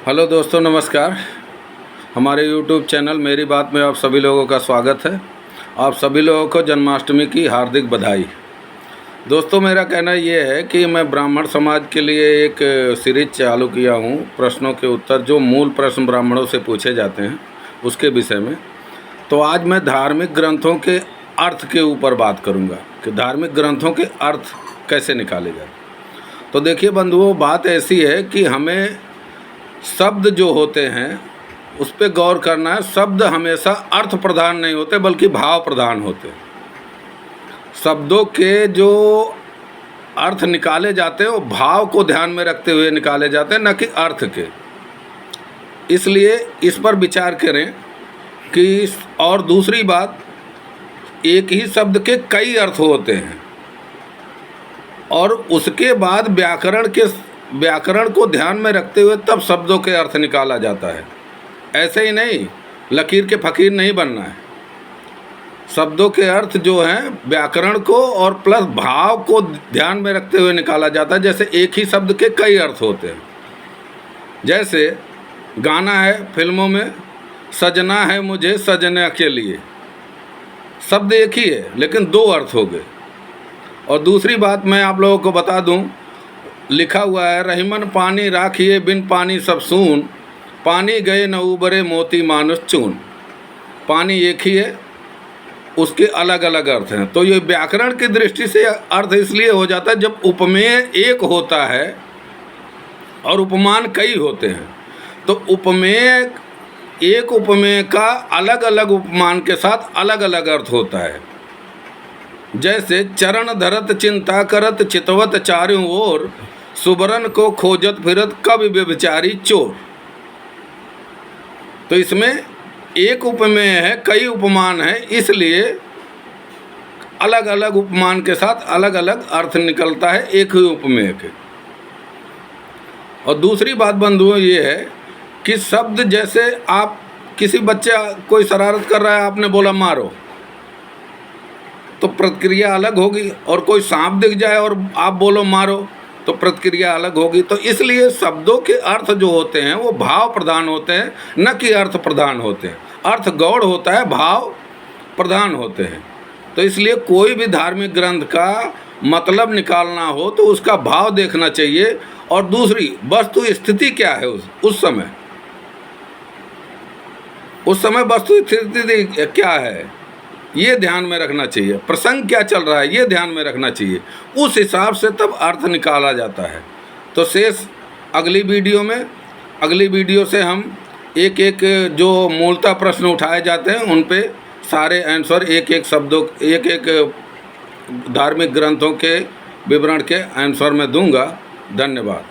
Hello दोस्तों, नमस्कार। हमारे यूट्यूब चैनल मेरी बात में आप सभी लोगों का स्वागत है। आप सभी लोगों को जन्माष्टमी की हार्दिक बधाई। दोस्तों, मेरा कहना ये है कि मैं ब्राह्मण समाज के लिए एक सीरीज चालू किया हूँ, प्रश्नों के उत्तर, जो मूल प्रश्न ब्राह्मणों से पूछे जाते हैं उसके विषय में। तो आज मैं धार्मिक ग्रंथों के अर्थ के ऊपर बात करूँगा कि धार्मिक ग्रंथों के अर्थ कैसे निकाले जाए। तो देखिए बंधुओं, बात ऐसी है कि हमें शब्द जो होते हैं उस पर गौर करना है। शब्द हमेशा अर्थ प्रधान नहीं होते बल्कि भाव प्रधान होते हैं। शब्दों के जो अर्थ निकाले जाते हैं वो भाव को ध्यान में रखते हुए निकाले जाते हैं, न कि अर्थ के। इसलिए इस पर विचार करें कि, और दूसरी बात, एक ही शब्द के कई अर्थ होते हैं और उसके बाद व्याकरण को ध्यान में रखते हुए तब शब्दों के अर्थ निकाला जाता है। ऐसे ही नहीं, लकीर के फ़कीर नहीं बनना है। शब्दों के अर्थ जो हैं व्याकरण को और प्लस भाव को ध्यान में रखते हुए निकाला जाता है। जैसे एक ही शब्द के कई अर्थ होते हैं। जैसे गाना है फिल्मों में, सजना है मुझे सजना के लिए, शब्द एक ही है लेकिन दो अर्थ हो गए। और दूसरी बात मैं आप लोगों को बता दूं, लिखा हुआ है, रहीमन पानी राखिए बिन पानी सब सून, पानी गए न उबरे मोती मानुष चून। पानी एक ही है, उसके अलग अलग अर्थ हैं। तो ये व्याकरण की दृष्टि से अर्थ इसलिए हो जाता है जब उपमेय एक होता है और उपमान कई होते हैं। तो उपमेय, एक उपमेय का अलग अलग उपमान के साथ अलग अलग अर्थ होता है। जैसे चरण धरत चिंता करत चितवत चारों ओर, सुबरन को खोजत फिरत कवि व्यभिचारी चोर। तो इसमें एक उपमेय है, कई उपमान है, इसलिए अलग अलग उपमान के साथ अलग अलग अर्थ निकलता है एक ही उपमेय के। और दूसरी बात बंधुओं ये है कि शब्द, जैसे आप किसी बच्चा कोई शरारत कर रहा है, आपने बोला मारो, तो प्रतिक्रिया अलग होगी। और कोई सांप दिख जाए और आप बोलो मारो, तो प्रतिक्रिया अलग होगी। तो इसलिए शब्दों के अर्थ जो होते हैं वो भाव प्रधान होते हैं, न कि अर्थ प्रधान होते हैं। अर्थ गौड़ होता है, भाव प्रधान होते हैं। तो इसलिए कोई भी धार्मिक ग्रंथ का मतलब निकालना हो तो उसका भाव देखना चाहिए। और दूसरी वस्तु स्थिति क्या है उस समय वस्तु स्थिति क्या है ये ध्यान में रखना चाहिए। प्रसंग क्या चल रहा है ये ध्यान में रखना चाहिए। उस हिसाब से तब अर्थ निकाला जाता है। तो शेष अगली वीडियो से हम एक एक जो मूलतः प्रश्न उठाए जाते हैं उन पे सारे आंसर, एक एक धार्मिक ग्रंथों के विवरण के आंसर में दूंगा। धन्यवाद।